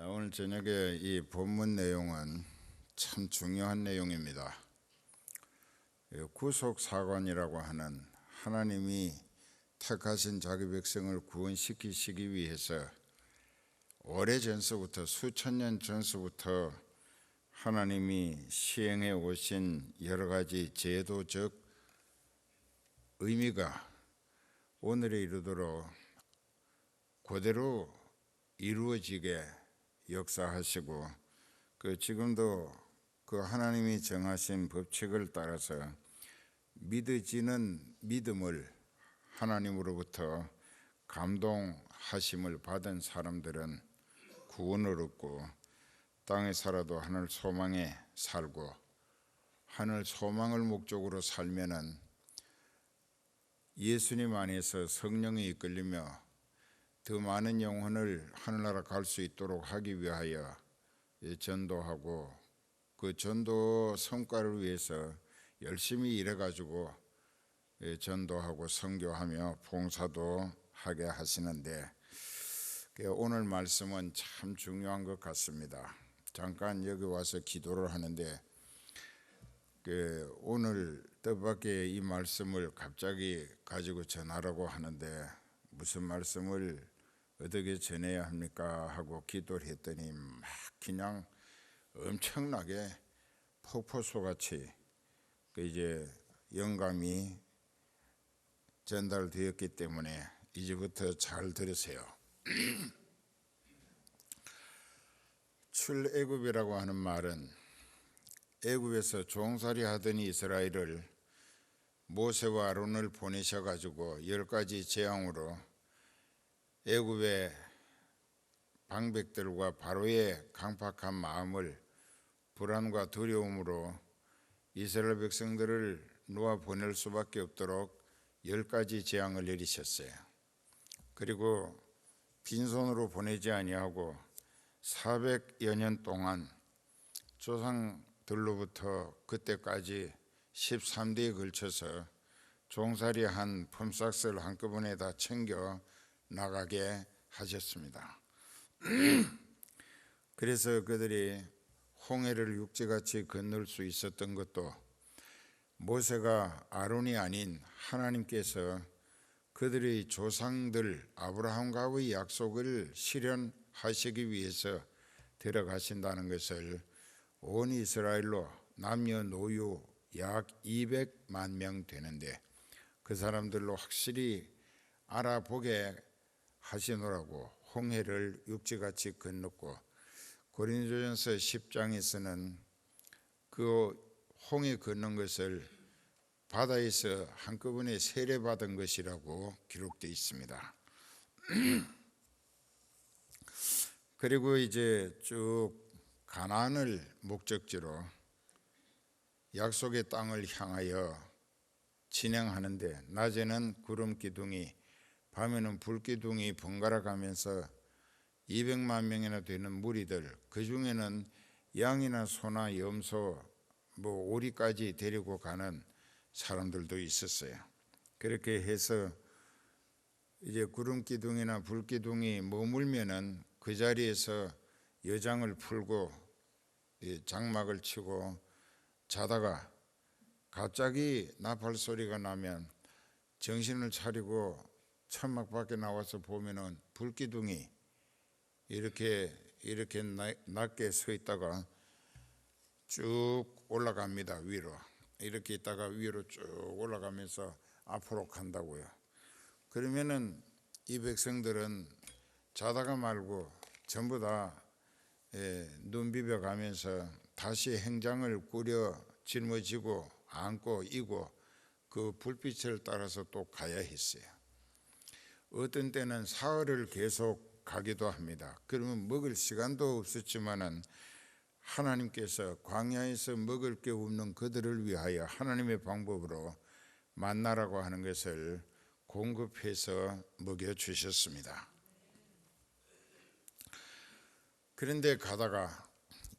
오늘 저녁에 이 본문 내용은 참 중요한 내용입니다. 구속사관이라고 하는 하나님이 택하신 자기 백성을 구원시키시기 위해서 오래전서부터 수천 년 전서부터 하나님이 시행해 오신 여러 가지 제도적 의미가 오늘에 이르도록 그대로 이루어지게 역사하시고 지금도 그 하나님이 정하신 법칙을 따라서 믿어지는 믿음을 하나님으로부터 감동하심을 받은 사람들은 구원을 얻고 땅에 살아도 하늘 소망에 살고 하늘 소망을 목적으로 살면은 예수님 안에서 성령에 이끌리며 더 많은 영혼을 하늘나라 갈 수 있도록 하기 위하여 전도하고 그 전도 성과를 위해서 열심히 일해가지고 전도하고 선교하며 봉사도 하게 하시는데 오늘 말씀은 참 중요한 것 같습니다. 잠깐 여기 와서 기도를 하는데 오늘 뜻밖의 이 말씀을 갑자기 가지고 전하라고 하는데 무슨 말씀을 어떻게 전해야 합니까 하고 기도를 했더니 막 그냥 엄청나게 폭포수같이 이제 영감이 전달되었기 때문에 이제부터 잘 들으세요. 출애굽이라고 하는 말은 애굽에서 종살이 하던 이스라엘을 모세와 아론을 보내셔가지고 10가지 재앙으로 애굽의 방백들과 바로의 강팍한 마음을 불안과 두려움으로 이스라엘 백성들을 놓아 보낼 수밖에 없도록 10가지 재앙을 내리셨어요. 그리고 빈손으로 보내지 아니하고 400여 년 동안 조상들로부터 그때까지 13대에 걸쳐서 종살이한 품삯을 한꺼번에 다 챙겨 나가게 하셨습니다. 그래서 그들이 홍해를 육지같이 건널 수 있었던 것도 모세가 아론이 아닌 하나님께서 그들의 조상들 아브라함과의 약속을 실현하시기 위해서 들어가신다는 것을 온 이스라엘로 남녀노유 약 200만 명 되는데 그 사람들로 확실히 알아보게 하시노라고 홍해를 육지같이 건넜고 고린도전서 10장에서는 그 홍해 건넌 것을 바다에서 한꺼번에 세례받은 것이라고 기록되어 있습니다. 그리고 이제 쭉 가나안을 목적지로 약속의 땅을 향하여 진행하는데 낮에는 구름 기둥이 밤에는 불기둥이 번갈아 가면서 200만 명이나 되는 무리들, 그 중에는 양이나 소나 염소, 오리까지 데리고 가는 사람들도 있었어요. 그렇게 해서 이제 구름 기둥이나 불기둥이 머물면은 그 자리에서 여장을 풀고 장막을 치고 자다가 갑자기 나팔 소리가 나면 정신을 차리고 천막 밖에 나와서 보면은 불기둥이 이렇게 낮게 서 있다가 쭉 올라갑니다. 위로 이렇게 있다가 위로 쭉 올라가면서 앞으로 간다고요. 그러면은 이 백성들은 자다가 말고 전부 다 눈 비벼가면서 다시 행장을 꾸려 짊어지고 안고 이고 그 불빛을 따라서 또 가야 했어요. 어떤 때는 사흘을 계속 가기도 합니다. 그러면 먹을 시간도 없었지만은 하나님께서 광야에서 먹을 게 없는 그들을 위하여 하나님의 방법으로 만나라고 하는 것을 공급해서 먹여주셨습니다. 그런데 가다가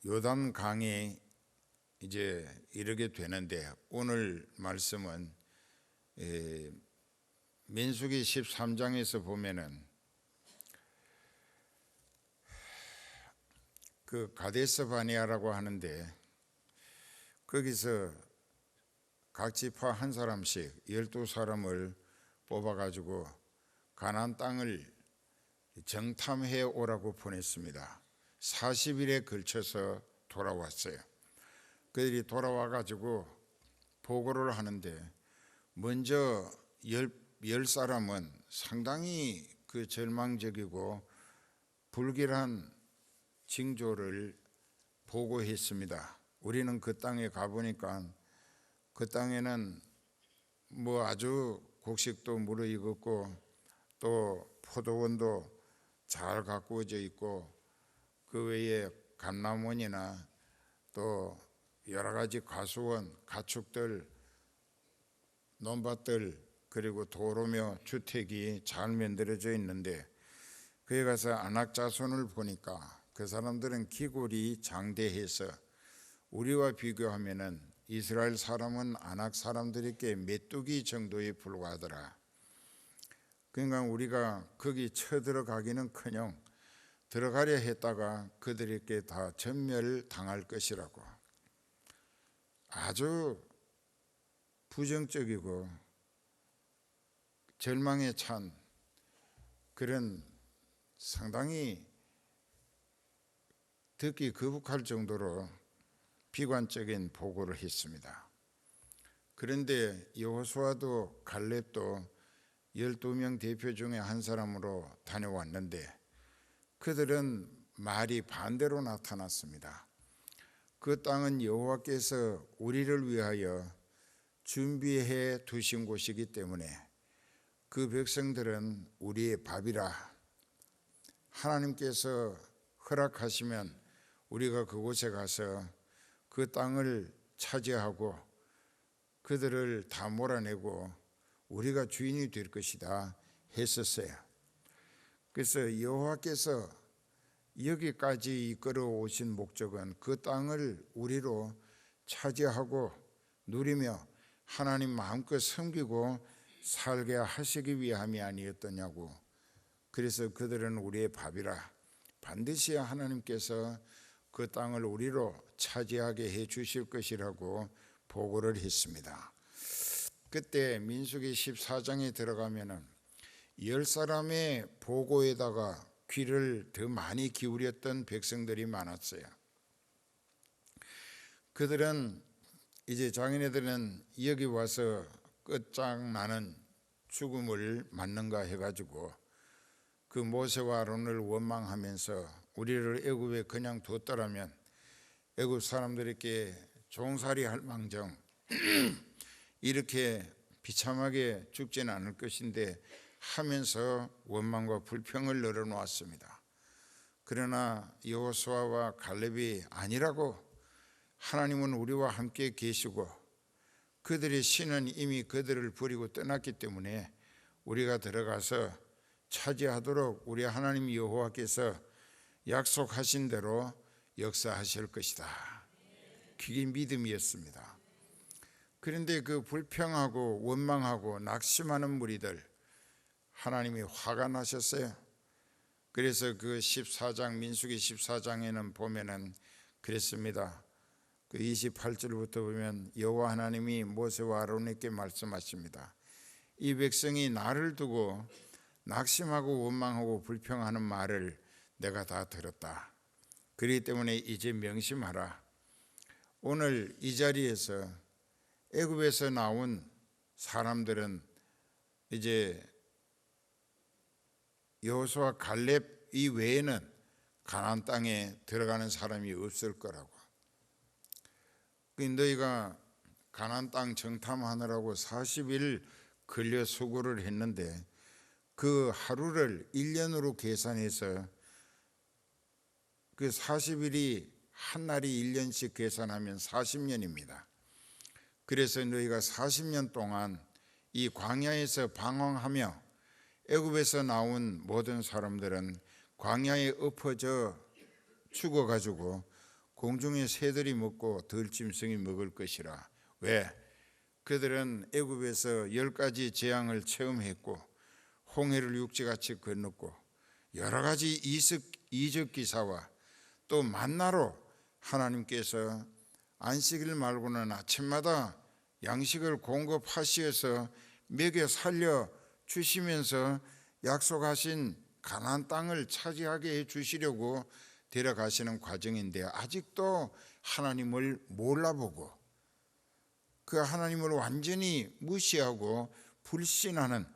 요단강에 이제 이르게 되는데 오늘 말씀은 민수기 13장에서 보면은 그 가데스 바네아라고 하는데 거기서 각 지파 한 사람씩 12사람을 뽑아가지고 가나안 땅을 정탐해 오라고 보냈습니다. 40일에 걸쳐서 돌아왔어요. 그들이 돌아와가지고 보고를 하는데 먼저 10사람은 상당히 그 절망적이고 불길한 징조를 보고했습니다. 우리는 그 땅에 가보니까 그 땅에는 뭐 아주 곡식도 무르익었고 또 포도원도 잘 가꾸어져 있고 그 외에 감람원이나 또 여러 가지 가수원, 가축들, 논밭들 그리고 도로며 주택이 잘 만들어져 있는데 거기 가서 아낙 자손을 보니까 그 사람들은 기골이 장대해서 우리와 비교하면은 이스라엘 사람은 아낙 사람들에게 메뚜기 정도에 불과하더라. 그러니까 우리가 거기 쳐들어가기는커녕 들어가려 했다가 그들에게 다 전멸당할 것이라고 아주 부정적이고 절망에 찬 그런 상당히 듣기 거북할 정도로 비관적인 보고를 했습니다. 그런데 여호수아도 갈렙도 12명 대표 중에 한 사람으로 다녀왔는데 그들은 말이 반대로 나타났습니다. 그 땅은 여호와께서 우리를 위하여 준비해 두신 곳이기 때문에 그 백성들은 우리의 밥이라. 하나님께서 허락하시면 우리가 그곳에 가서 그 땅을 차지하고 그들을 다 몰아내고 우리가 주인이 될 것이다 했었어요. 그래서 여호와께서 여기까지 이끌어 오신 목적은 그 땅을 우리로 차지하고 누리며 하나님 마음껏 섬기고 살게 하시기 위함이 아니었더냐고. 그래서 그들은 우리의 밥이라. 반드시 하나님께서 그 땅을 우리로 차지하게 해 주실 것이라고 보고를 했습니다. 그때 민수기 14장에 들어가면은 10사람의 보고에다가 귀를 더 많이 기울였던 백성들이 많았어요. 그들은 이제 자기네들은 여기 와서 끝장나는 죽음을 맞는가 해가지고 그 모세와 아론을 원망하면서 우리를 애굽에 그냥 뒀더라면 애굽 사람들에게 종살이 할 망정 이렇게 비참하게 죽지는 않을 것인데 하면서 원망과 불평을 늘어놓았습니다. 그러나 여호수아와 갈렙이 아니라고, 하나님은 우리와 함께 계시고 그들의 신은 이미 그들을 버리고 떠났기 때문에 우리가 들어가서 차지하도록 우리 하나님 여호와께서 약속하신 대로 역사하실 것이다. 그게 믿음이었습니다. 그런데 그 불평하고 원망하고 낙심하는 무리들, 하나님이 화가 나셨어요. 그래서 그 14장 민수기 14장에는 보면은 그랬습니다. 그 28절부터 보면 여호와 하나님이 모세와 아론에게 말씀하십니다. 이 백성이 나를 두고 낙심하고 원망하고 불평하는 말을 내가 다 들었다. 그렇기 때문에 이제 명심하라. 오늘 이 자리에서 애굽에서 나온 사람들은 이제 여호수아 갈렙 이외에는 가나안 땅에 들어가는 사람이 없을 거라고. 너희가 가나안 땅 정탐하느라고 40일 걸려 수고를 했는데 그 하루를 1년으로 계산해서 그 40일이 한 날이 1년씩 계산하면 40년입니다. 그래서 너희가 40년 동안 이 광야에서 방황하며 애굽에서 나온 모든 사람들은 광야에 엎어져 죽어가지고 공중의 새들이 먹고 들짐승이 먹을 것이라. 왜? 그들은 애굽에서 10가지 재앙을 체험했고 홍해를 육지같이 건넜고 여러 가지 이적 기사와 또 만나로 하나님께서 안식일 말고는 아침마다 양식을 공급하시어서 먹여 살려 주시면서 약속하신 가나안 땅을 차지하게 해 주시려고 데려가시는 과정인데, 아직도 하나님을 몰라보고 그 하나님을 완전히 무시하고 불신하는,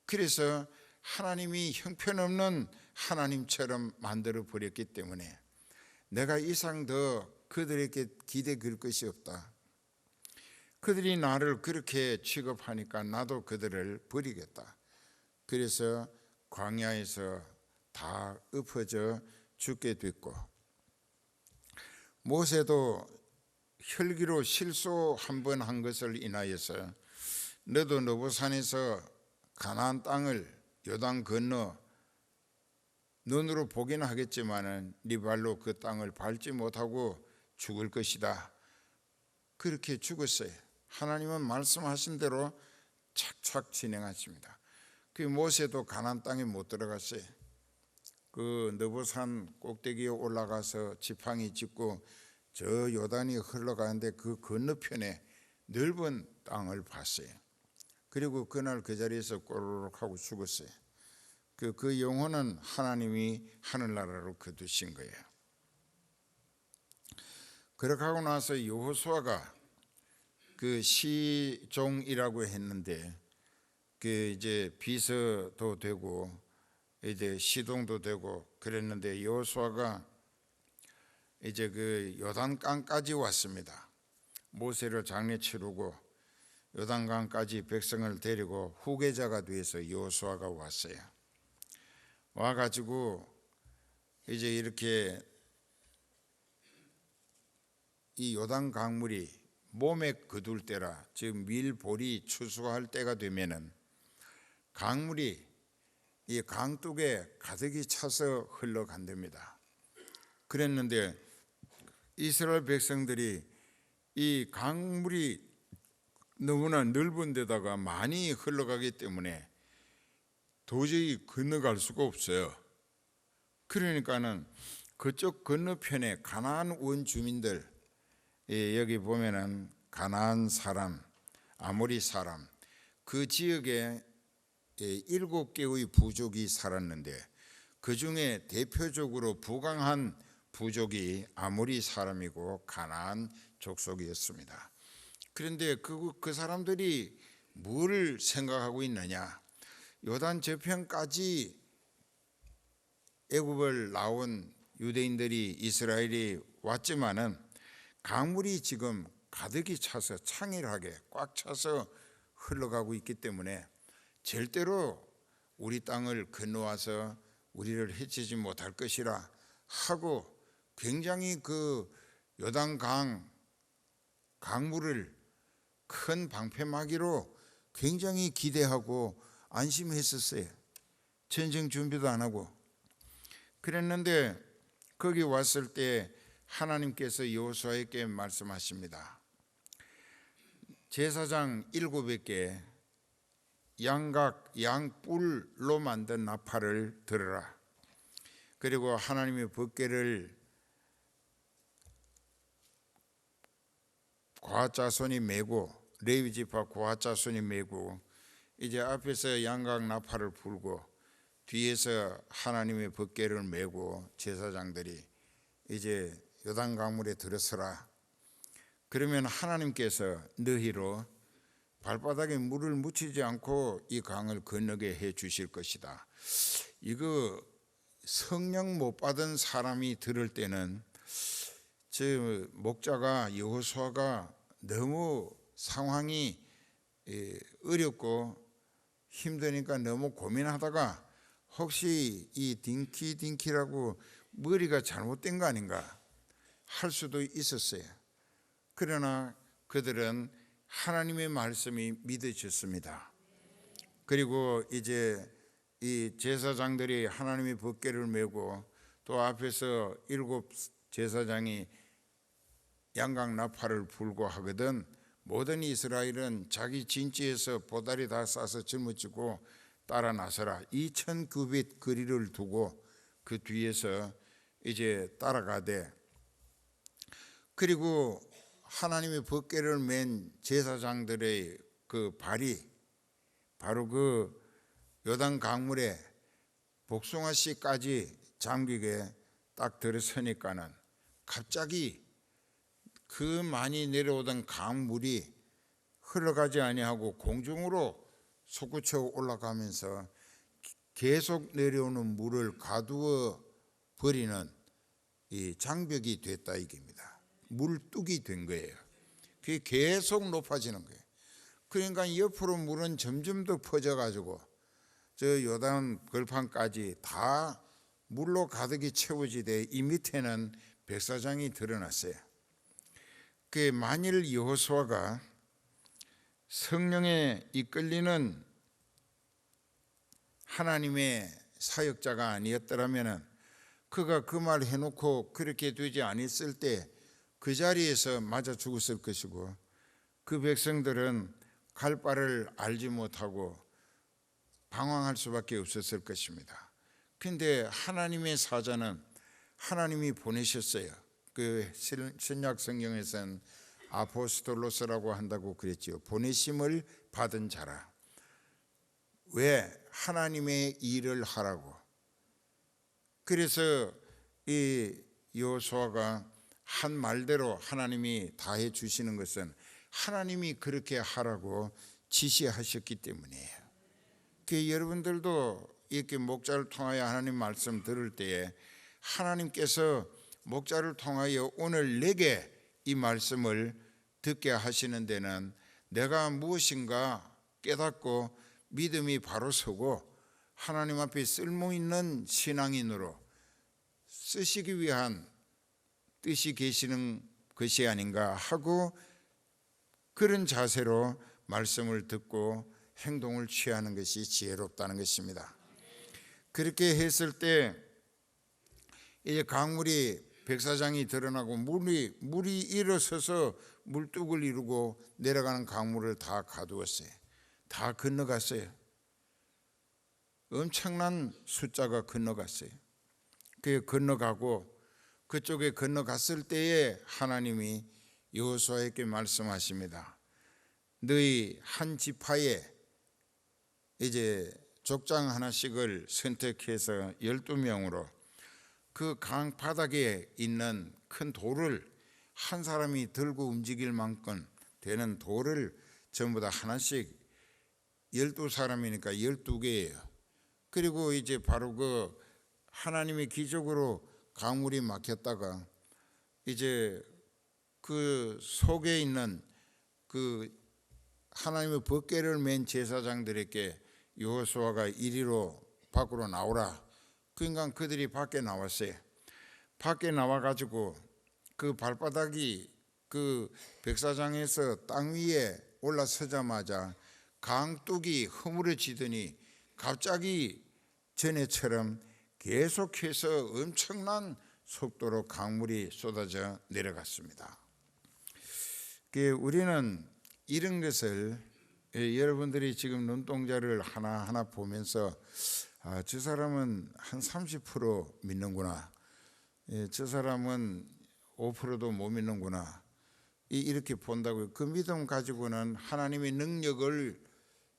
그래서 하나님이 형편없는 하나님처럼 만들어 버렸기 때문에 내가 이상 더 그들에게 기대 걸 것이 없다. 그들이 나를 그렇게 취급하니까 나도 그들을 버리겠다. 그래서 광야에서 다 엎어져 죽게 됐고, 모세도 혈기로 실수 한 번 한 것을 인하여서 너도 느보산에서 가나안 땅을 요단 건너 눈으로 보기는 하겠지만은 네 발로 그 땅을 밟지 못하고 죽을 것이다. 그렇게 죽었어요. 하나님은 말씀하신 대로 착착 진행하십니다. 그 모세도 가나안 땅에 못 들어갔어요. 그 느보산 꼭대기에 올라가서 지팡이 짚고 저 요단이 흘러가는데 그 건너편에 넓은 땅을 봤어요. 그리고 그날 그 자리에서 꼬르륵 하고 죽었어요. 그 영혼은 하나님이 하늘나라로 거두신 거예요. 그렇게 하고 나서 여호수아가 그 시종이라고 했는데, 그 이제 비서도 되고 이제 시동도 되고 그랬는데, 여호수아가 이제 그 요단강까지 왔습니다. 모세를 장례 치르고 요단강까지 백성을 데리고 후계자가 돼서 여호수아가 왔어요. 와가지고 이제 이렇게 이 요단 강물이 몸에 거둘 때라, 즉 밀볼이 추수할 때가 되면은 강물이 이 강둑에 가득히 차서 흘러간답니다. 그랬는데 이스라엘 백성들이 이 강물이 너무나 넓은 데다가 많이 흘러가기 때문에 도저히 건너갈 수가 없어요. 그러니까는 그쪽 건너편에 가나안 원주민들, 여기 보면은 가나안 사람, 아모리 사람, 그 지역에 7개의 부족이 살았는데 그 중에 대표적으로 부강한 부족이 아모리 사람이고 가나안 족속이었습니다. 그런데 그 사람들이 뭘 생각하고 있느냐? 요단 저편까지 애굽을 나온 유대인들이, 이스라엘이 왔지만은 강물이 지금 가득히 차서 창일하게 꽉 차서 흘러가고 있기 때문에 절대로 우리 땅을 건너와서 우리를 해치지 못할 것이라 하고, 굉장히 그 요단강 강물을 큰 방패막이로 굉장히 기대하고 안심했었어요. 전쟁 준비도 안 하고. 그랬는데 거기 왔을 때 하나님께서 여호수아에게 말씀하십니다. 제사장 700개 양각 양뿔로 만든 나팔을 들으라. 그리고 하나님의 법궤를 고핫자손이 메고, 레위 지파 고핫자손이 메고, 이제 앞에서 양각 나팔을 불고 뒤에서 하나님의 법궤를 메고 제사장들이 이제 요단 강물에 들어서라. 그러면 하나님께서 너희로 발바닥에 물을 묻히지 않고 이 강을 건너게 해 주실 것이다. 이거 성령 못 받은 사람이 들을 때는 저 목자가, 여호수아가 너무 상황이 어렵고 힘드니까 너무 고민하다가 혹시 이 딩키라고 머리가 잘못된 거 아닌가 할 수도 있었어요. 그러나 그들은 하나님의 말씀이 믿어졌습니다. 그리고 이제 이 제사장들이 하나님의 법궤를 메고 또 앞에서 7 제사장이 양각 나팔을 불고 하거든 모든 이스라엘은 자기 진지에서 보다리 다 싸서 짊어지고 따라 나서라. 2,000규빗 거리를 두고 그 뒤에서 이제 따라가되, 그리고 하나님의 법궤를 맨 제사장들의 그 발이 바로 그 요단 강물에 복숭아씨까지 잠기게 딱 들어서니까는 갑자기 그 많이 내려오던 강물이 흘러가지 아니하고 공중으로 솟구쳐 올라가면서 계속 내려오는 물을 가두어 버리는 이 장벽이 됐다 이깁니다. 물뚝이 된 거예요. 그게 계속 높아지는 거예요. 그러니까 옆으로 물은 점점 더 퍼져가지고 저 요단 벌판까지 다 물로 가득히 채워지되 이 밑에는 백사장이 드러났어요. 그 만일 여호수아가 성령에 이끌리는 하나님의 사역자가 아니었더라면 그가 그 말 해놓고 그렇게 되지 않았을 때 그 자리에서 맞아 죽었을 것이고, 그 백성들은 갈 바를 알지 못하고 방황할 수밖에 없었을 것입니다. 근데 하나님의 사자는 하나님이 보내셨어요. 그 신약 성경에서는 아포스톨로스라고 한다고 그랬지요. 보내심을 받은 자라. 왜? 하나님의 일을 하라고. 그래서 이 여호수아가 한 말대로 하나님이 다 해주시는 것은 하나님이 그렇게 하라고 지시하셨기 때문이에요. 그 여러분들도 이렇게 목자를 통하여 하나님 말씀 들을 때에 하나님께서 목자를 통하여 오늘 내게 이 말씀을 듣게 하시는 데는 내가 무엇인가 깨닫고 믿음이 바로 서고 하나님 앞에 쓸모있는 신앙인으로 쓰시기 위한 뜻이 계시는 것이 아닌가 하고, 그런 자세로 말씀을 듣고 행동을 취하는 것이 지혜롭다는 것입니다. 그렇게 했을 때 이제 강물이 백사장이 드러나고 물이 일어서서 물뚝을 이루고 내려가는 강물을 다 가두었어요. 다 건너갔어요. 엄청난 숫자가 건너갔어요. 그 건너가고 그쪽에 건너갔을 때에 하나님이 여호수아에게 말씀하십니다. 너희 한 지파에 이제 족장 하나씩을 선택해서 12명으로 그 강 바닥에 있는 큰 돌을 한 사람이 들고 움직일 만큼 되는 돌을 전부 다 하나씩 12사람이니까 12개예요. 그리고 이제 바로 그 하나님의 기적으로 강물이 막혔다가 이제 그 속에 있는 그 하나님의 법궤를 맨 제사장들에게 여호수아가 이리로 밖으로 나오라. 그러니까 그들이 밖에 나왔어요. 밖에 나와가지고 그 발바닥이 그 백사장에서 땅 위에 올라서자마자 강둑이 허물어지더니 갑자기 전에처럼 계속해서 엄청난 속도로 강물이 쏟아져 내려갔습니다. 우리는 이런 것을 여러분들이 지금 눈동자를 하나하나 보면서 저 사람은 한 30% 믿는구나, 저 사람은 5%도 못 믿는구나, 이렇게 본다고요. 그 믿음 가지고는 하나님의 능력을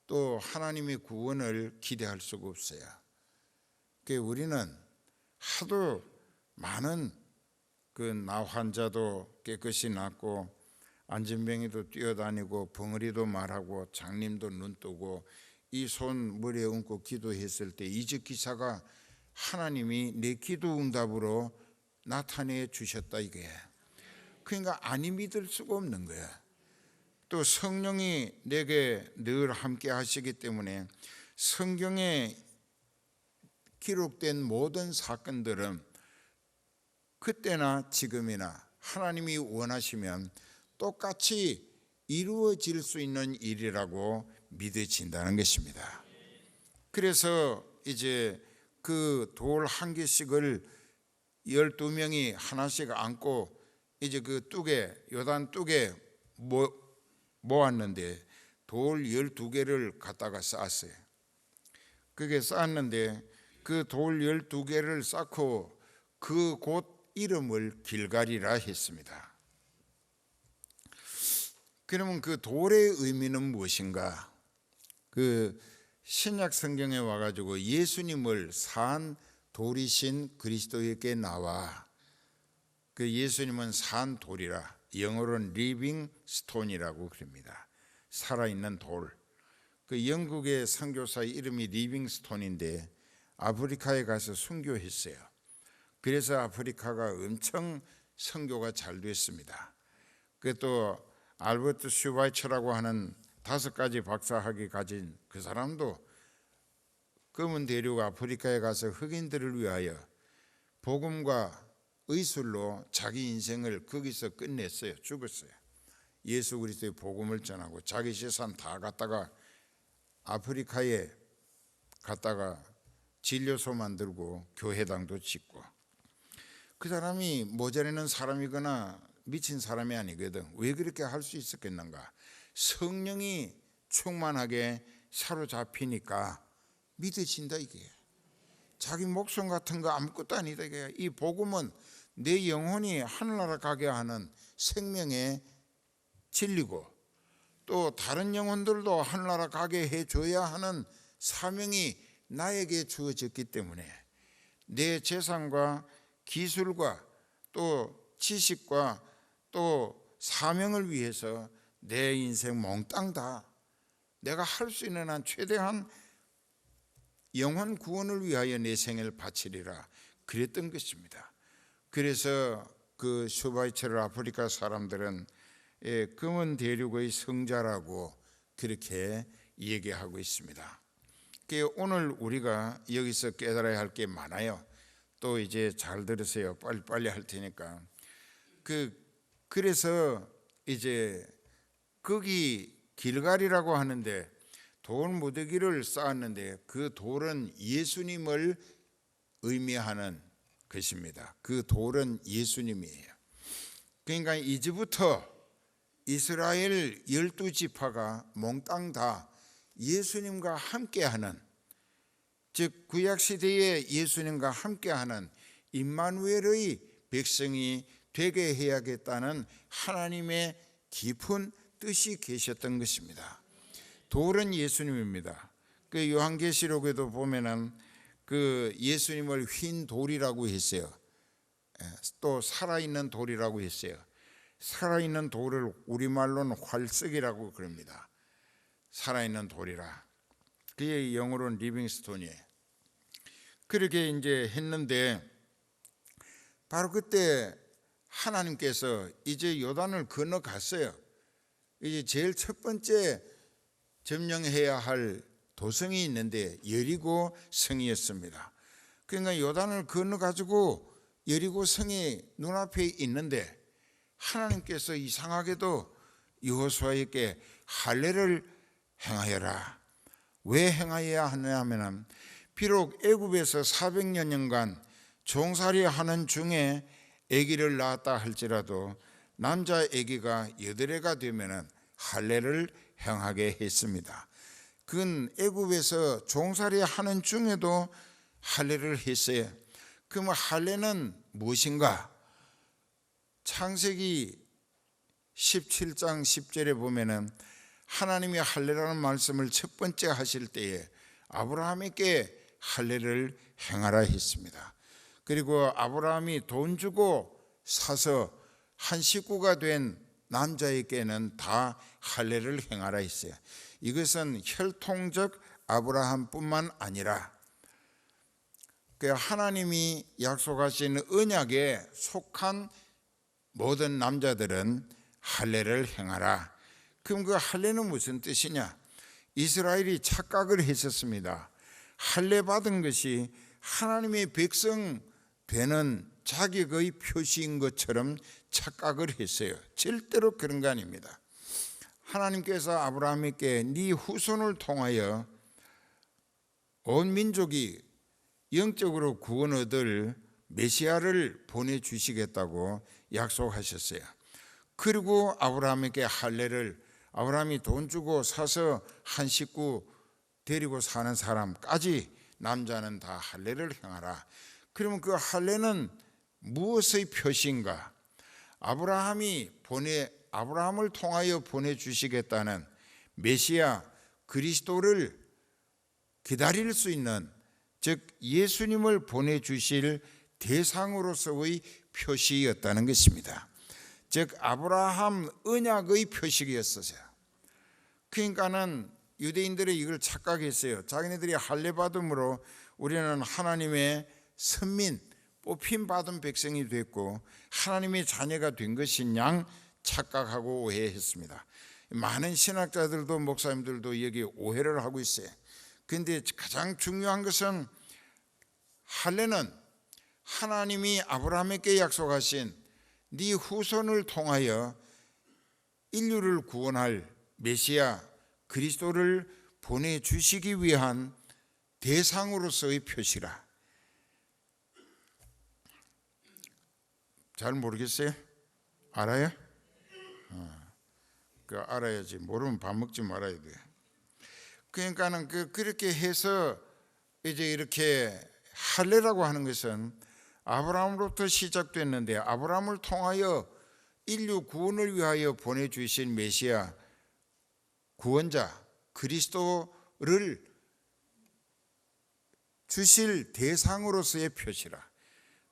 또 하나님의 구원을 기대할 수가 없어요. 우리는 하도 많은 그 나 환자도 깨끗이 낫고 안진뱅이도 뛰어다니고 벙어리도 말하고 장님도 눈뜨고 이 손 머리에 얹고 기도했을 때 이적 기사가 하나님이 내 기도 응답으로 나타내 주셨다 이게. 그러니까 아니 믿을 수가 없는 거야. 또 성령이 내게 늘 함께 하시기 때문에 성경에 기록된 모든 사건들은 그때나 지금이나 하나님이 원하시면 똑같이 이루어질 수 있는 일이라고 믿어진다는 것입니다. 그래서 이제 그 돌 한 개씩을 12명이 하나씩 안고 이제 그 뚝에 요단 뚝에 모았는데 돌 12개를 갖다가 쌓았어요. 그게 쌓았는데 그 돌 12개를 쌓고 그 곳 이름을 길갈이라 했습니다. 그러면 그 돌의 의미는 무엇인가? 그 신약 성경에 와가지고 예수님을 산 돌이신 그리스도에게 나와, 그 예수님은 산 돌이라, 영어로는 리빙 스톤이라고 그럽니다. 살아있는 돌. 그 영국의 선교사의 이름이 리빙 스톤인데 아프리카에 가서 선교했어요. 그래서 아프리카가 엄청 선교가 잘 됐습니다. 그 또 알버트 슈바이처라고 하는 5가지 박사학위 가진 그 사람도 검은 대륙 아프리카에 가서 흑인들을 위하여 복음과 의술로 자기 인생을 거기서 끝냈어요. 죽었어요. 예수 그리스도의 복음을 전하고 자기 재산 다 갖다가 아프리카에 갔다가 진료소 만들고 교회당도 짓고. 그 사람이 모자라는 사람이거나 미친 사람이 아니거든. 왜 그렇게 할 수 있었겠는가? 성령이 충만하게 사로잡히니까 믿어진다 이게. 자기 목숨 같은 거 아무것도 아니다 이게. 이 복음은 내 영혼이 하늘나라 가게 하는 생명의 진리고, 또 다른 영혼들도 하늘나라 가게 해줘야 하는 사명이 나에게 주어졌기 때문에 내 재산과 기술과 또 지식과 또 사명을 위해서 내 인생 몽땅 다 내가 할 수 있는 한 최대한 영혼 구원을 위하여 내 생을 바치리라 그랬던 것입니다. 그래서 그 슈바이처를 아프리카 사람들은 검은 대륙의 성자라고 그렇게 얘기하고 있습니다. 오늘 우리가 여기서 깨달아야 할 게 많아요. 또 이제 잘 들으세요. 빨리빨리 할 테니까. 그래서 이제 거기 길갈이라고 하는데 돌 무더기를 쌓았는데 그 돌은 예수님을 의미하는 것입니다. 그 돌은 예수님이에요. 그러니까 이제부터 이스라엘 12지파가 몽땅 다 예수님과 함께하는, 즉 구약시대에 예수님과 함께하는 임마누엘의 백성이 되게 해야겠다는 하나님의 깊은 뜻이 계셨던 것입니다. 돌은 예수님입니다. 그 요한계시록에도 보면은 그 예수님을 흰 돌이라고 했어요. 또 살아있는 돌이라고 했어요. 살아있는 돌을 우리말로는 활석이라고 그럽니다. 살아있는 돌이라. 그게 영어로는 리빙스톤이에요. 그렇게 이제 했는데 바로 그때 하나님께서 이제 요단을 건너갔어요. 이제 제일 첫 번째 점령해야 할 도성이 있는데 여리고 성이었습니다. 그러니까 요단을 건너가지고 여리고 성이 눈앞에 있는데 하나님께서 이상하게도 여호수아에게 할례를 행하여라. 왜 행하여야 하느냐 하면 비록 애굽에서 400여년간 종살이하는 중에 아기를 낳았다 할지라도 남자 아기가 8해가 되면 할례를 행하게 했습니다. 그건 애굽에서 종살이하는 중에도 할례를 했어요. 그럼 할례는 무엇인가? 창세기 17장 10절에 보면은 하나님이 할례라는 말씀을 첫 번째 하실 때에 아브라함에게 할례를 행하라 했습니다. 그리고 아브라함이 돈 주고 사서 한 식구가 된 남자에게는 다 할례를 행하라 했어요. 이것은 혈통적 아브라함뿐만 아니라 하나님이 약속하신 언약에 속한 모든 남자들은 할례를 행하라. 그럼 그 할례는 무슨 뜻이냐? 이스라엘이 착각을 했었습니다. 할례 받은 것이 하나님의 백성 되는 자격의 표시인 것처럼 착각을 했어요. 절대로 그런 거 아닙니다. 하나님께서 아브라함에게 네 후손을 통하여 온 민족이 영적으로 구원 얻을 메시아를 보내주시겠다고 약속하셨어요. 그리고 아브라함에게 할례를, 아브라함이 돈 주고 사서 한 식구 데리고 사는 사람까지 남자는 다 할례를 행하라. 그러면 그 할례는 무엇의 표시인가? 아브라함을 통하여 보내주시겠다는 메시아 그리스도를 기다릴 수 있는, 즉 예수님을 보내주실 대상으로서의 표시였다는 것입니다. 즉 아브라함 언약의 표식이었어요. 그러니까는 유대인들이 이걸 착각했어요. 자기네들이 할례 받음으로 우리는 하나님의 선민, 뽑힘 받은 백성이 됐고 하나님의 자녀가 된 것인 양 착각하고 오해했습니다. 많은 신학자들도 목사님들도 여기 오해를 하고 있어요. 그런데 가장 중요한 것은 할례는 하나님이 아브라함에게 약속하신 네 후손을 통하여 인류를 구원할 메시아 그리스도를 보내주시기 위한 대상으로서의 표시라. 잘 모르겠어요? 알아요? 알아야지. 모르면 밥 먹지 말아야 돼. 그러니까는 그렇게 해서 이제 이렇게 할례라고 하는 것은 아브라함으로부터 시작됐는데 아브라함을 통하여 인류 구원을 위하여 보내주신 메시아 구원자 그리스도를 주실 대상으로서의 표시라.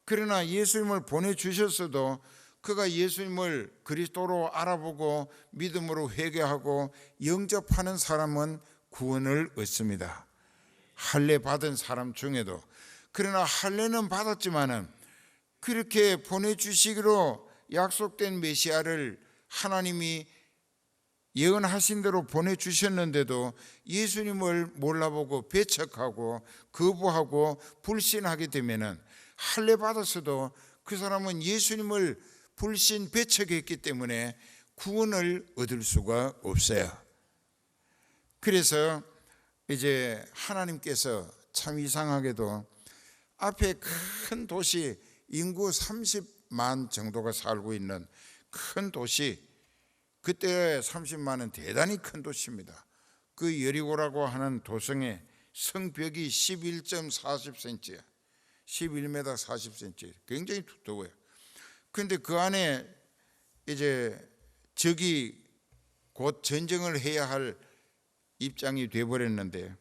그러나 예수님을 보내주셨어도 그가 예수님을 그리스도로 알아보고 믿음으로 회개하고 영접하는 사람은 구원을 얻습니다. 할례 받은 사람 중에도. 그러나 할례는 받았지만은 그렇게 보내주시기로 약속된 메시아를 하나님이 예언하신 대로 보내주셨는데도 예수님을 몰라보고 배척하고 거부하고 불신하게 되면은 할례 받았어도 그 사람은 예수님을 불신 배척했기 때문에 구원을 얻을 수가 없어요. 그래서 이제 하나님께서 참 이상하게도 앞에 큰 도시, 인구 30만 정도가 살고 있는 큰 도시, 그때 30만은 대단히 큰 도시입니다. 그 여리고라고 하는 도성의 성벽이 11.40cm, 11m 40cm, 굉장히 두터워요. 그런데 그 안에 이제 적이 곧 전쟁을 해야 할 입장이 되어버렸는데,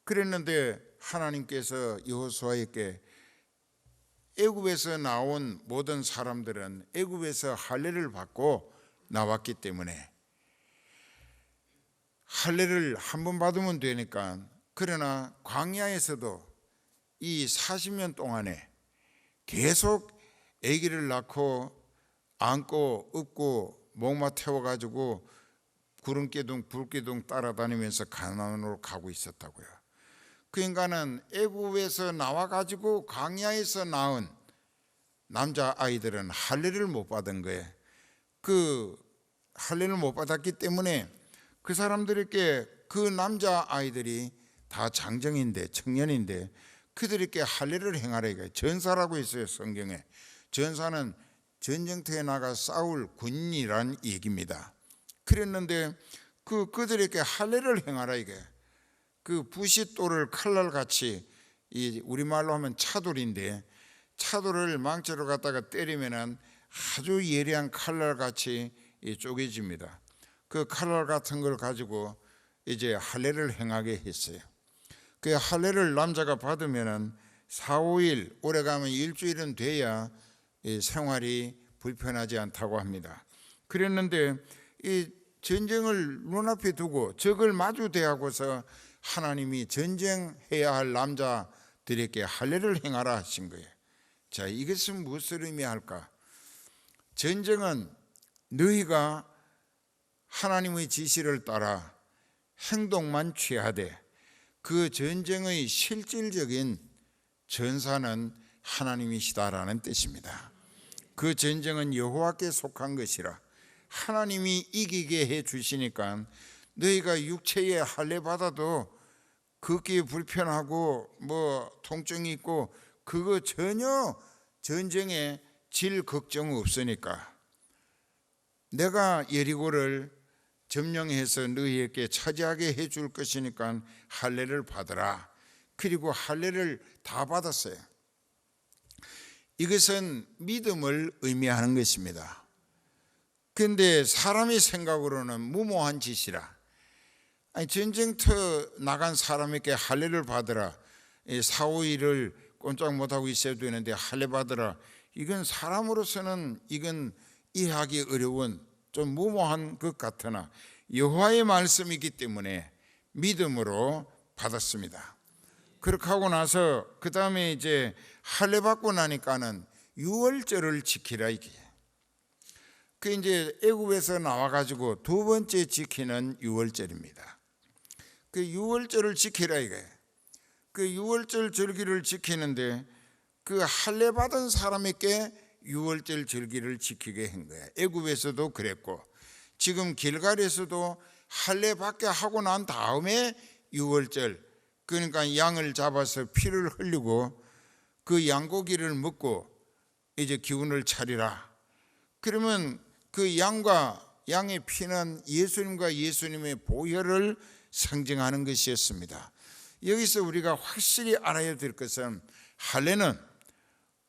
그랬는데 하나님께서 여호수아에게 애굽에서 나온 모든 사람들은 애굽에서 할례를 받고 나왔기 때문에 할례를 한 번 받으면 되니까, 그러나 광야에서도 이 40년 동안에 계속 아기를 낳고 안고 업고 목마 태워가지고 구름기둥 불기둥 따라다니면서 가나안으로 가고 있었다고요. 그 인간은 애굽에서 나와가지고 광야에서 낳은 남자아이들은 할례를 못 받은 거예요. 그 할례를 못 받았기 때문에 그 사람들에게 그 남자아이들이 다 장정인데 청년인데 그들에게 할례를 행하라 이거예요. 전사라고 있어요. 성경에. 전사는 전쟁터에 나가 싸울 군인이란 얘기입니다. 그랬는데 그들에게 할례를 행하라 이게. 그 부싯돌을 칼날같이, 우리말로 하면 차돌인데 차돌을 망치로 갖다가 때리면은 아주 예리한 칼날같이 쪼개집니다. 그 칼날 같은 걸 가지고 이제 할례를 행하게 했어요. 그 할례를 남자가 받으면은 4, 5일, 오래가면 일주일은 돼야 생활이 불편하지 않다고 합니다. 그랬는데 이 전쟁을 눈앞에 두고 적을 마주 대하고서 하나님이 전쟁해야 할 남자들에게 할례를 행하라 하신 거예요. 자, 이것은 무엇을 의미할까? 전쟁은 너희가 하나님의 지시를 따라 행동만 취하되 그 전쟁의 실질적인 전사는 하나님이시다라는 뜻입니다. 그 전쟁은 여호와께 속한 것이라 하나님이 이기게 해 주시니까 너희가 육체에 할례 받아도 걷기 불편하고 통증이 있고 그거 전혀 전쟁에 질 걱정 없으니까 내가 여리고를 점령해서 너희에게 차지하게 해줄 것이니까 할례를 받으라. 그리고 할례를 다 받았어요. 이것은 믿음을 의미하는 것입니다. 그런데 사람의 생각으로는 무모한 짓이라. 아니, 전쟁터 나간 사람에게 할례를 받으라, 4, 5일을 꼼짝 못하고 있어야 되는데 할례 받으라, 이건 사람으로서는 이건 이해하기 어려운 좀 무모한 것 같으나 여호와의 말씀이기 때문에 믿음으로 받았습니다. 그렇게 하고 나서 그 다음에 이제 할례 받고 나니까는 유월절을 지키라, 이게. 그 이제 애굽에서 나와가지고 두 번째 지키는 유월절입니다. 그 유월절을 지키라, 이게. 그 유월절 절기를 지키는데 그 할례 받은 사람에게 유월절 절기를 지키게 한 거예요. 애굽에서도 그랬고 지금 길갈에서도 할례 받게 하고 난 다음에 유월절, 그러니까 양을 잡아서 피를 흘리고 그 양고기를 먹고 이제 기운을 차리라. 그러면 그 양의 피는 예수님과 예수님의 보혈을 상징하는 것이었습니다. 여기서 우리가 확실히 알아야 될 것은 할례는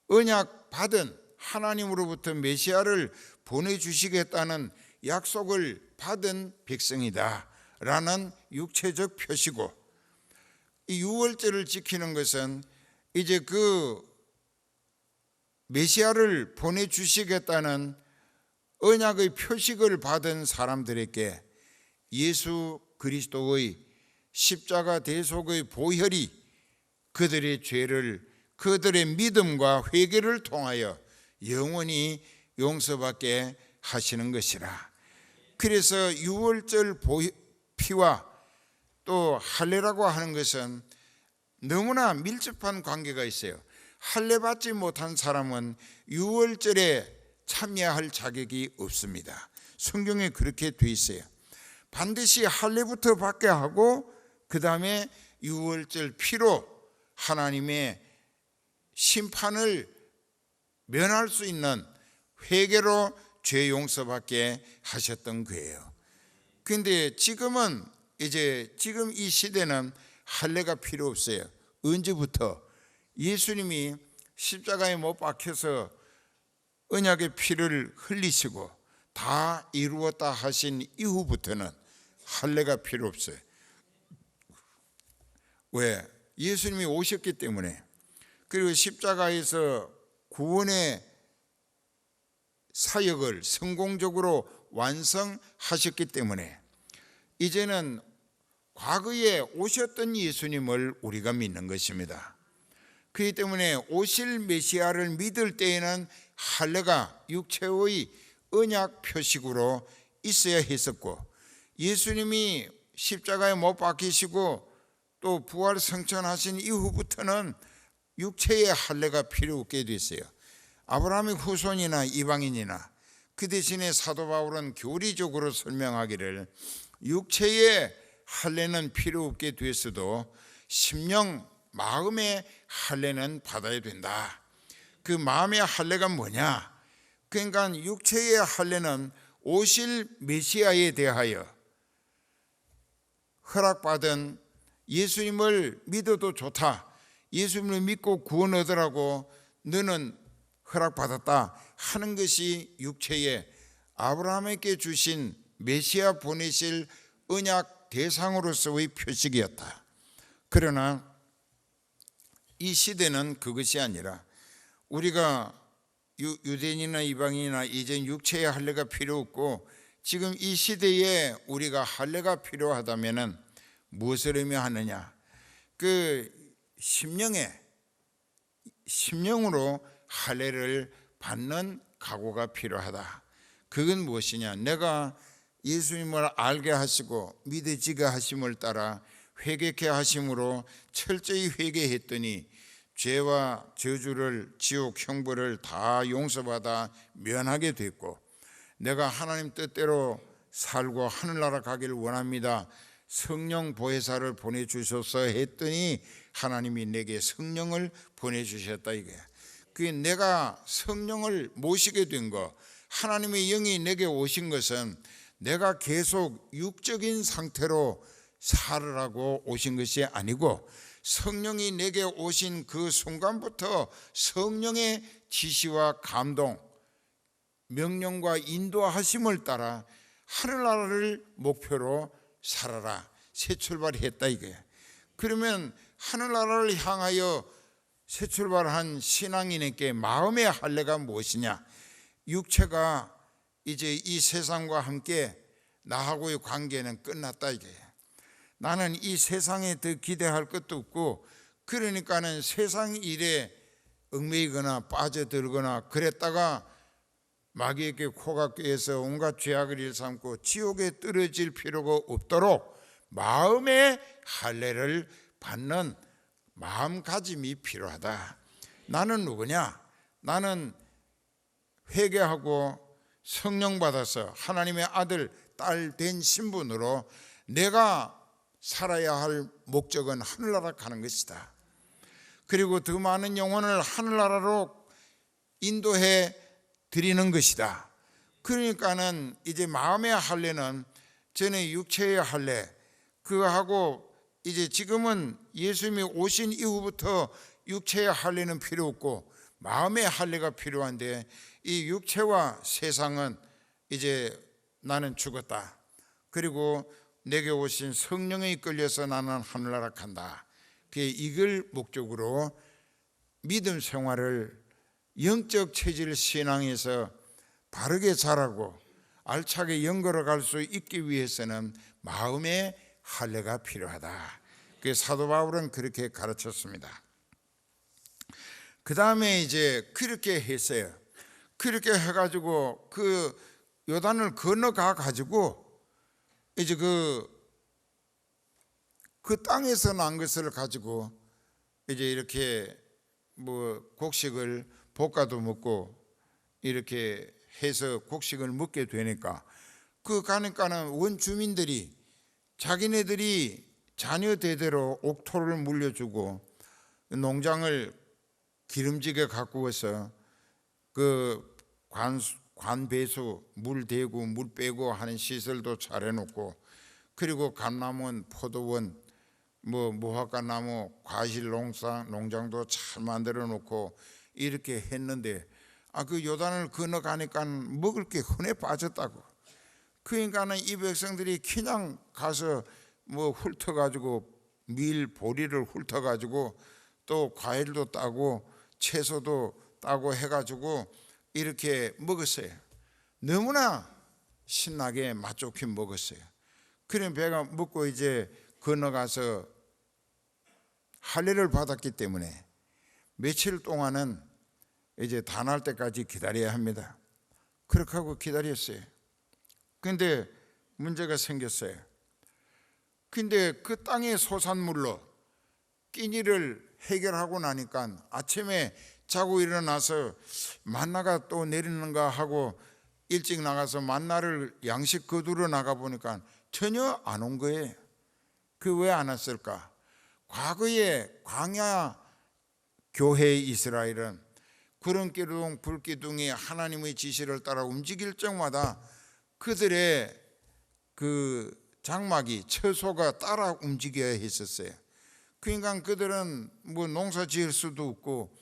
언약 받은 하나님으로부터 메시아를 보내주시겠다는 약속을 받은 백성이다 라는 육체적 표시고, 이 유월절을 지키는 것은 이제 그 메시아를 보내주시겠다는 언약의 표식을 받은 사람들에게 예수 그리스도의 십자가 대속의 보혈이 그들의 죄를, 그들의 믿음과 회개를 통하여 영원히 용서받게 하시는 것이라. 그래서 유월절 피와 또 할례라고 하는 것은 너무나 밀접한 관계가 있어요. 할례 받지 못한 사람은 유월절에 참여할 자격이 없습니다. 성경에 그렇게 돼 있어요. 반드시 할례부터 받게 하고 그 다음에 유월절 피로 하나님의 심판을 면할 수 있는 회개로 죄 용서받게 하셨던 거예요. 그런데 지금은 지금 이 시대는 할례가 필요 없어요. 언제부터? 예수님이 십자가에 못 박혀서 언약의 피를 흘리시고 다 이루었다 하신 이후부터는 할례가 필요 없어요. 왜? 예수님이 오셨기 때문에. 그리고 십자가에서 구원의 사역을 성공적으로 완성하셨기 때문에 이제는 과거에 오셨던 예수님을 우리가 믿는 것입니다. 그렇기 때문에 오실 메시아를 믿을 때에는 할례가 육체의 언약 표식으로 있어야 했었고, 예수님이 십자가에 못 박히시고 또 부활 성천하신 이후부터는 육체의 할례가 필요 없게 됐어요. 아브라함의 후손이나 이방인이나. 그 대신에 사도 바울은 교리적으로 설명하기를 육체의 할례는 필요 없게 됐어도 심령, 마음의 할례는 받아야 된다. 그 마음의 할례가 뭐냐? 그러니까 육체의 할례는 오실 메시아에 대하여 허락받은, 예수님을 믿어도 좋다, 예수님을 믿고 구원 얻으라고 너는 허락받았다 하는 것이 육체의 아브라함에게 주신 메시아 보내실 언약 대상으로서의 표식이었다. 그러나 이 시대는 그것이 아니라 우리가 유대인이나 이방인이나 이젠 육체의 할례가 필요 없고 지금 이 시대에 우리가 할례가 필요하다면 무엇을 의미하느냐? 그 심령으로 할례를 받는 각오가 필요하다. 그건 무엇이냐? 내가 예수님을 알게 하시고 믿어지게 하심을 따라 회개케 하심으로 철저히 회개했더니 죄와 저주를, 지옥 형벌을 다 용서받아 면하게 됐고, 내가 하나님 뜻대로 살고 하늘나라 가기를 원합니다, 성령 보혜사를 보내주셔서 했더니 하나님이 내게 성령을 보내주셨다 이거야. 그게 내가 성령을 모시게 된 거, 하나님의 영이 내게 오신 것은 내가 계속 육적인 상태로 살으라고 오신 것이 아니고 성령이 내게 오신 그 순간부터 성령의 지시와 감동, 명령과 인도하심을 따라 하늘나라를 목표로 살아라, 새 출발했다 이거야. 그러면 하늘나라를 향하여 새 출발한 신앙인에게 마음의 할례가 무엇이냐? 육체가 이제 이 세상과 함께 나하고의 관계는 끝났다 이게. 나는 이 세상에 더 기대할 것도 없고, 그러니까는 세상 일에 얽매이거나 빠져들거나 그랬다가 마귀에게 코가 꿰서 온갖 죄악을 일삼고 지옥에 떨어질 필요가 없도록 마음의 할례를 받는 마음가짐이 필요하다. 나는 누구냐? 나는 회개하고 성령 받아서 하나님의 아들, 딸 된 신분으로 내가 살아야 할 목적은 하늘나라 가는 것이다. 그리고 더 많은 영혼을 하늘나라로 인도해 드리는 것이다. 그러니까는 이제 마음의 할례는 전에 육체의 할례, 그거하고 이제 지금은 예수님이 오신 이후부터 육체의 할례는 필요 없고 마음의 할례가 필요한데, 이 육체와 세상은 이제 나는 죽었다. 그리고 내게 오신 성령에 이끌려서 나는 하늘나라 간다. 이걸 목적으로 믿음 생활을, 영적 체질 신앙에서 바르게 자라고 알차게 연결해 갈 수 있기 위해서는 마음의 할례가 필요하다. 사도 바울은 그렇게 가르쳤습니다. 그 다음에 이제 그렇게 했어요. 그렇게 해가지고 그 요단을 건너가 가지고 이제 그 땅에서 난 것을 가지고 이제 이렇게 뭐 곡식을 볶아도 먹고 이렇게 해서 곡식을 먹게 되니까, 그 가니까는 원주민들이 자기네들이 자녀 대대로 옥토를 물려주고 농장을 기름지게 가꾸어서 그 관배수, 물 대고 물 빼고 하는 시설도 잘 해놓고, 그리고 감나무, 포도원, 뭐 무화과 나무, 과실 농장도 잘 만들어 놓고 이렇게 했는데, 그 요단을 건너가니까 먹을 게 흔해 빠졌다고. 그러니까는 이 백성들이 그냥 가서 뭐 훑어가지고 밀 보리를 훑어가지고 또 과일도 따고 채소도 따고 해가지고 이렇게 먹었어요. 너무나 신나게 맛 좋게 먹었어요. 그럼 배가 먹고 이제 건너가서 할례를 받았기 때문에 며칠 동안은 이제 다 날 때까지 기다려야 합니다. 그렇게 하고 기다렸어요. 근데 문제가 생겼어요. 근데 그 땅의 소산물로 끼니를 해결하고 나니까 아침에 자고 일어나서 만나가 또 내리는가 하고 일찍 나가서 만나를 양식 거두러 나가 보니까 전혀 안 온 거예요. 그 왜 안 왔을까? 과거에 광야 교회 이스라엘은 구름기둥 불기둥이 하나님의 지시를 따라 움직일 적마다 그들의 그 장막이, 처소가 따라 움직여야 했었어요. 그러니까 그들은 뭐 농사 지을 수도 없고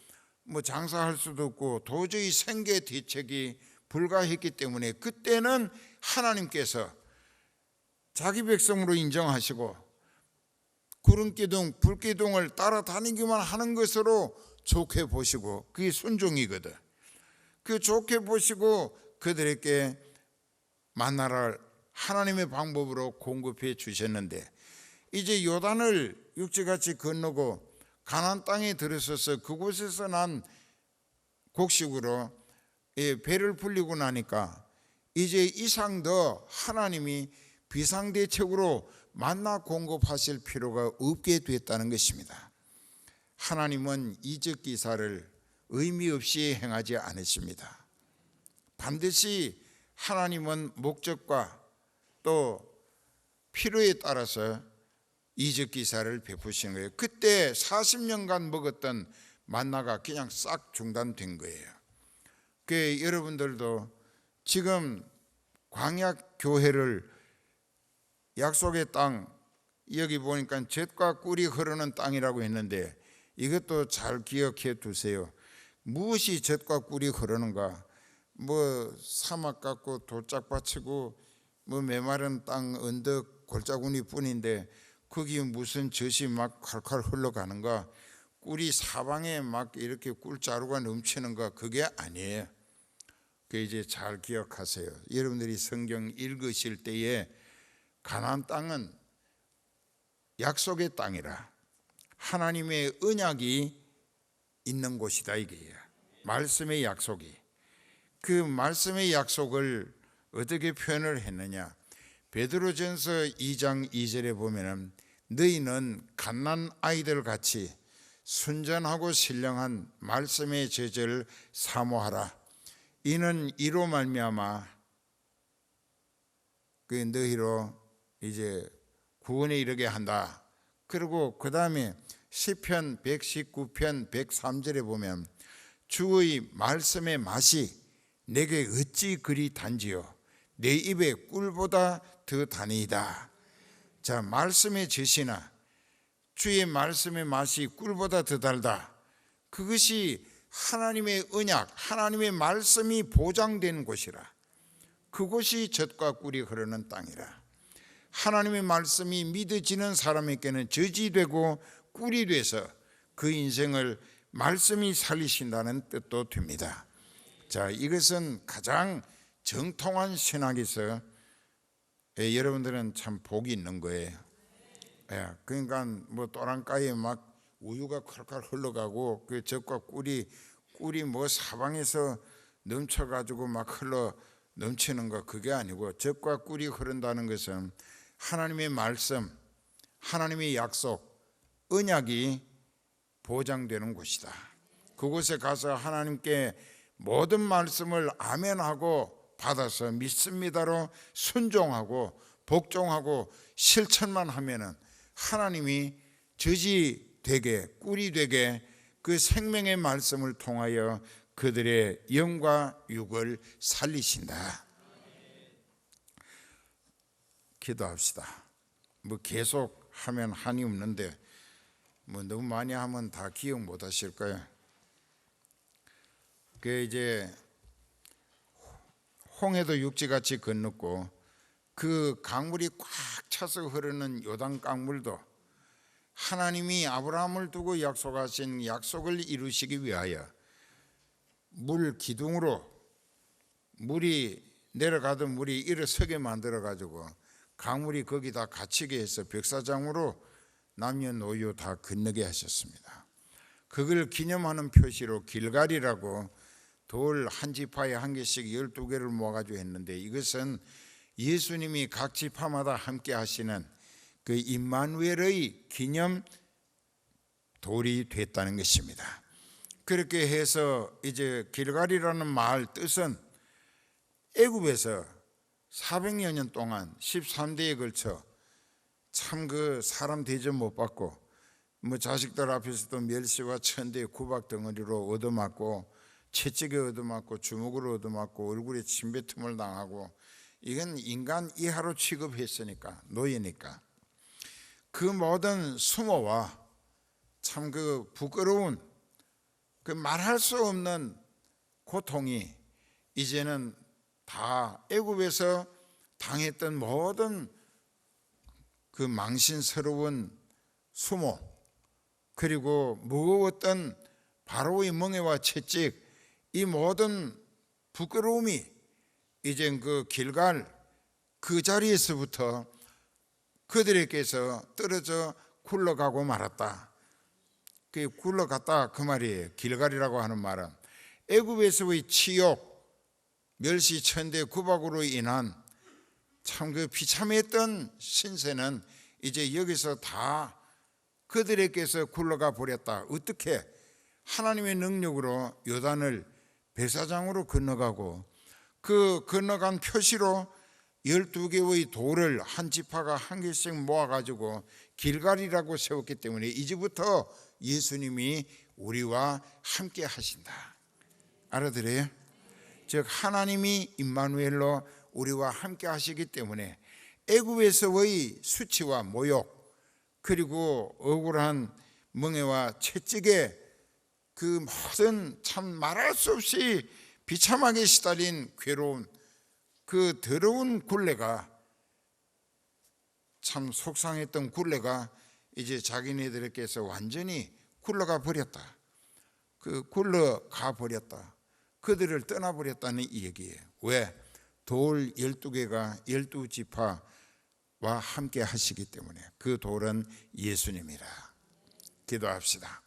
뭐 장사할 수도 없고 도저히 생계 대책이 불가했기 때문에 그때는 하나님께서 자기 백성으로 인정하시고 구름기둥 불기둥을 따라다니기만 하는 것으로 좋게 보시고, 그게 순종이거든. 그 좋게 보시고 그들에게 만나를 하나님의 방법으로 공급해 주셨는데, 이제 요단을 육지같이 건너고 가나안 땅에 들어서서 그곳에서 난 곡식으로 배를 불리고 나니까 이제 이상 더 하나님이 비상대책으로 만나 공급하실 필요가 없게 됐다는 것입니다. 하나님은 이적 기사를 의미 없이 행하지 않으십니다. 반드시 하나님은 목적과 또 필요에 따라서 이적 기사를 베푸신 거예요. 그때 40년간 먹었던 만나가 그냥 싹 중단된 거예요. 그 여러분들도 지금 광야 교회를 약속의 땅, 여기 보니까 젖과 꿀이 흐르는 땅이라고 했는데 이것도 잘 기억해 두세요. 무엇이 젖과 꿀이 흐르는가? 사막 같고 돌짝 받치고 메마른 땅 언덕 골짜구니 뿐인데 거기 무슨 젖이 막 콸콸 흘러가는가? 꿀이 사방에 막 이렇게 꿀자루가 넘치는가? 그게 아니에요. 그 이제 잘 기억하세요. 여러분들이 성경 읽으실 때에 가나안 땅은 약속의 땅이라 하나님의 언약이 있는 곳이다 이게요. 말씀의 약속이. 그 말씀의 약속을 어떻게 표현을 했느냐? 베드로전서 2장 2절에 보면은 너희는 갓난 아이들 같이 순전하고 신령한 말씀의 젖을 사모하라. 이는 이로 말미암아 그 너희로 이제 구원에 이르게 한다. 그리고 그 다음에 시편 119편 103절에 보면 주의 말씀의 맛이 내게 어찌 그리 단지요 내 입에 꿀보다 더 다니이다. 자, 말씀의 젖이나 주의 말씀의 맛이 꿀보다 더 달다. 그것이 하나님의 언약, 하나님의 말씀이 보장된 곳이라. 그곳이 젖과 꿀이 흐르는 땅이라. 하나님의 말씀이 믿어지는 사람에게는 젖이 되고 꿀이 돼서 그 인생을 말씀이 살리신다는 뜻도 됩니다. 자, 이것은 가장 정통한 신학에서 여러분들은 참 복이 있는 거예요. 그러니까 또랑가에 막 우유가 콸콸 흘러가고 그 젖과 꿀이 사방에서 넘쳐가지고 막 흘러 넘치는 거 그게 아니고 젖과 꿀이 흐른다는 것은 하나님의 말씀, 하나님의 약속, 언약이 보장되는 곳이다. 그곳에 가서 하나님께 모든 말씀을 아멘하고 받아서 믿습니다로 순종하고 복종하고 실천만 하면은 하나님이 젖이 되게 꿀이 되게 그 생명의 말씀을 통하여 그들의 영과 육을 살리신다. 기도합시다. 계속 하면 한이 없는데 너무 많이 하면 다 기억 못 하실 거예요. 그 이제 홍해도 육지같이 건넜고 그 강물이 꽉 차서 흐르는 요단 강물도 하나님이 아브라함을 두고 약속하신 약속을 이루시기 위하여 물 기둥으로 물이 내려가던 물이 일어서게 만들어 가지고 강물이 거기다 갇히게 해서 벽사장으로 남녀노소 다 건너게 하셨습니다. 그걸 기념하는 표시로 길갈이라고 돌 한 지파에 한 개씩 12개를 모아가지고 했는데 이것은 예수님이 각 지파마다 함께 하시는 그 임마누엘의 기념 돌이 됐다는 것입니다. 그렇게 해서 이제 길갈이라는 말 뜻은 애굽에서 400여 년 동안 13대에 걸쳐 참 그 사람 대접 못 받고 자식들 앞에서도 멸시와 천대의 구박 덩어리로 얻어맞고 채찍에 얻어맞고 주먹으로 얻어맞고 얼굴에 침뱉음을 당하고 이건 인간 이하로 취급했으니까 노예니까 그 모든 수모와 참 그 부끄러운 그 말할 수 없는 고통이 이제는 다 애굽에서 당했던 모든 그 망신스러운 수모 그리고 무거웠던 바로의 멍에와 채찍 이 모든 부끄러움이 이제 그 길갈 그 자리에서부터 그들에게서 떨어져 굴러가고 말았다. 그 굴러갔다 그 말이에요. 길갈이라고 하는 말은 애굽에서의 치욕, 멸시, 천대, 구박으로 인한 참 그 비참했던 신세는 이제 여기서 다 그들에게서 굴러가 버렸다. 어떻게? 하나님의 능력으로 요단을 배사장으로 건너가고 그 건너간 표시로 12개의 돌을 한 지파가 한 개씩 모아가지고 길갈이라고 세웠기 때문에 이제부터 예수님이 우리와 함께 하신다. 알아들어요? 즉 하나님이 임마누엘로 우리와 함께 하시기 때문에 애굽에서의 수치와 모욕 그리고 억울한 멍에와 채찍에 그 모든 참 말할 수 없이 비참하게 시달린 괴로운 그 더러운 굴레가, 참 속상했던 굴레가 이제 자기네들께서 완전히 굴러가 버렸다. 그 굴러가 버렸다. 그들을 떠나버렸다는 이 얘기예요. 왜? 돌 12개가 12지파와 함께 하시기 때문에. 그 돌은 예수님이라. 기도합시다.